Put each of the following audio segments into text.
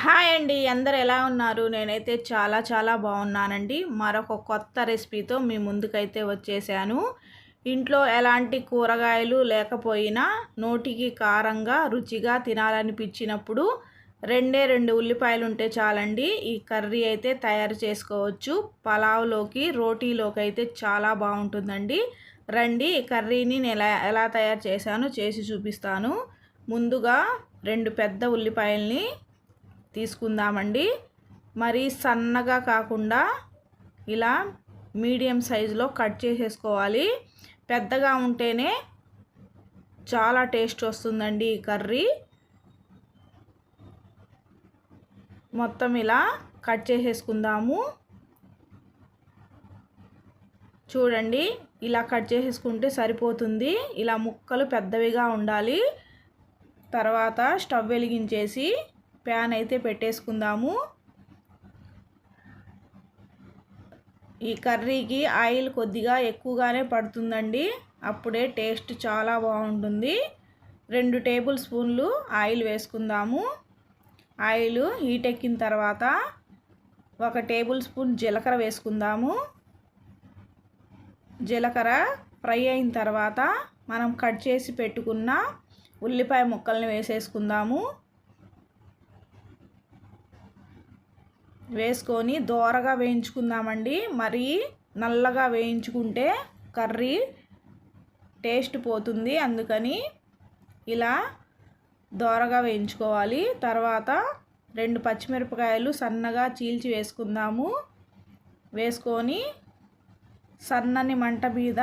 Hi అండి, అందరు ఎలా ఉన్నారు? నేనైతే చాలా చాలా బాగున్నానండి. మరొక కొత్త రెసిపీతో మీ ముందుకైతే వచ్చేసాను. ఇంట్లో ఎలాంటి కూరగాయలు లేకపోయినా నోటికి కారంగా రుచిగా తినాలనిపించినప్పుడు రెండే రెండు ఉల్లిపాయలు ఉంటే చాలండి, ఈ కర్రీ అయితే తయారు చేసుకోవచ్చు. పలావ్లోకి రోటీలోకి అయితే చాలా బాగుంటుందండి. రండి, ఈ కర్రీని నేను ఎలా తయారు చేశానో చేసి చూపిస్తాను. ముందుగా రెండు పెద్ద ఉల్లిపాయల్ని తీసుకుందామండి. మరి సన్నగా కాకుండా ఇలా మీడియం సైజులో కట్ చేసేసుకోవాలి. పెద్దగా ఉంటేనే చాలా టేస్ట్ వస్తుందండి ఈ కర్రీ. మొత్తం ఇలా కట్ చేసేసుకుందాము. చూడండి, ఇలా కట్ చేసేసుకుంటే సరిపోతుంది. ఇలా ముక్కలు పెద్దవిగా ఉండాలి. తర్వాత స్టవ్ వెలిగించేసి ప్యాన్ అయితే పెట్టేసుకుందాము. ఈ కర్రీకి ఆయిల్ కొద్దిగా ఎక్కువగానే పడుతుందండి, అప్పుడే టేస్ట్ చాలా బాగుంటుంది. 2 టేబుల్ స్పూన్లు ఆయిల్ వేసుకుందాము. ఆయిల్ హీట్ ఎక్కిన తర్వాత 1 టేబుల్ స్పూన్ జీలకర్ర వేసుకుందాము. జీలకర్ర ఫ్రై అయిన తర్వాత మనం కట్ చేసి పెట్టుకున్న ఉల్లిపాయ ముక్కల్ని వేసేసుకుందాము. వేసుకొని దోరగా వేయించుకుందామండి. మరీ నల్లగా వేయించుకుంటే కర్రీ టేస్ట్ పోతుంది, అందుకని ఇలా దోరగా వేయించుకోవాలి. తర్వాత 2 పచ్చిమిరపకాయలు సన్నగా చీల్చి వేసుకుందాము. వేసుకొని సన్నని మంట మీద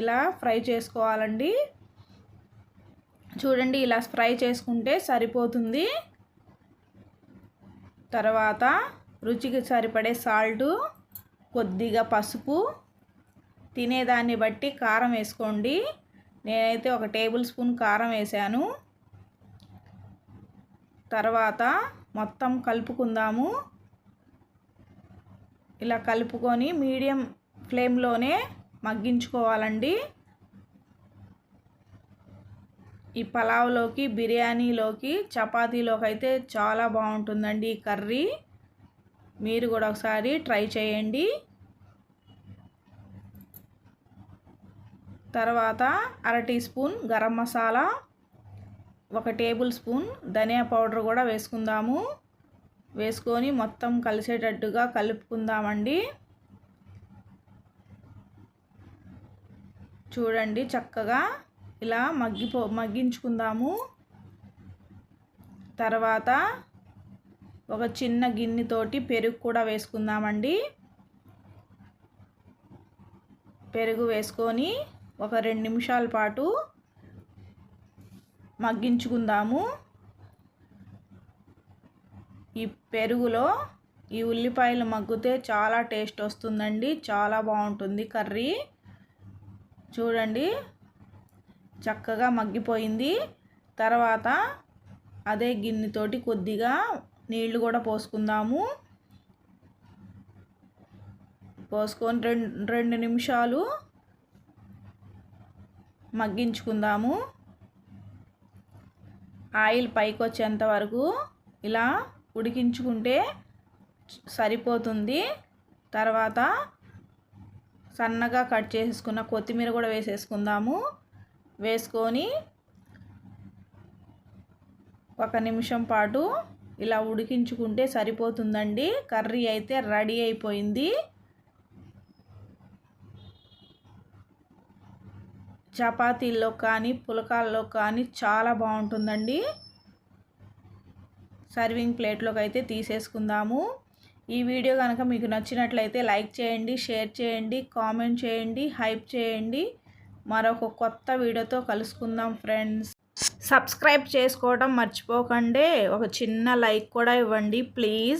ఇలా ఫ్రై చేసుకోవాలండి. చూడండి, ఇలా ఫ్రై చేసుకుంటే సరిపోతుంది. తర్వాత రుచికి సరిపడే సాల్టు, కొద్దిగా పసుపు, తినేదాన్ని బట్టి కారం వేసుకోండి. నేనైతే 1 టేబుల్ స్పూన్ కారం వేసాను. తర్వాత మొత్తం కలుపుకుందాము. ఇలా కలుపుకొని మీడియం ఫ్లేమ్లోనే మగ్గించుకోవాలండి. ఈ పలావ్లోకి, బిర్యానీలోకి, చపాతీలోకి అయితే చాలా బాగుంటుందండి ఈ కర్రీ. మీరు కూడా ఒకసారి ట్రై చేయండి. తర్వాత 1/2 teaspoon garam masala, 1 tablespoon ధనియా పౌడర్ కూడా వేసుకుందాము. వేసుకొని మొత్తం కలిసేటట్టుగా కలుపుకుందామండి. చూడండి, చక్కగా ఇలా మగ్గించుకుందాము. తర్వాత ఒక చిన్న గిన్నెతోటి పెరుగు కూడా వేసుకుందామండి. పెరుగు వేసుకొని ఒక 2 నిమిషాల పాటు మగ్గించుకుందాము. ఈ పెరుగులో ఈ ఉల్లిపాయలు మగ్గితే చాలా టేస్ట్ వస్తుందండి, చాలా బాగుంటుంది కర్రీ. చూడండి, చక్కగా మగ్గిపోయింది. తర్వాత అదే గిన్నెతోటి కొద్దిగా నీళ్లు కూడా పోసుకుందాము. పోసుకొని 2 నిమిషాలు మగ్గించుకుందాము. ఆయిల్ పైకి వచ్చేంత వరకు ఇలా ఉడికించుకుంటే సరిపోతుంది. తర్వాత సన్నగా కట్ చేసుకున్న కొత్తిమీర కూడా వేసేసుకుందాము. వేసుకొని 1 నిమిషం పాటు ఇలా ఉడికించుకుంటే సరిపోతుందండి. కర్రీ అయితే రెడీ అయిపోయింది. చపాతీల్లో కానీ పులకాల్లో కానీ చాలా బాగుంటుందండి. సర్వింగ్ ప్లేట్లోకి అయితే తీసేసుకుందాము. ఈ వీడియో కనుక మీకు నచ్చినట్లయితే లైక్ చేయండి, షేర్ చేయండి, కామెంట్ చేయండి, హైప్ చేయండి. మరొక కొత్త వీడియోతో కలుసుకుందాం ఫ్రెండ్స్. సబ్స్క్రైబ్ చేసుకోవడం మర్చిపోకండి. ఒక చిన్న లైక్ కూడా ఇవ్వండి ప్లీజ్.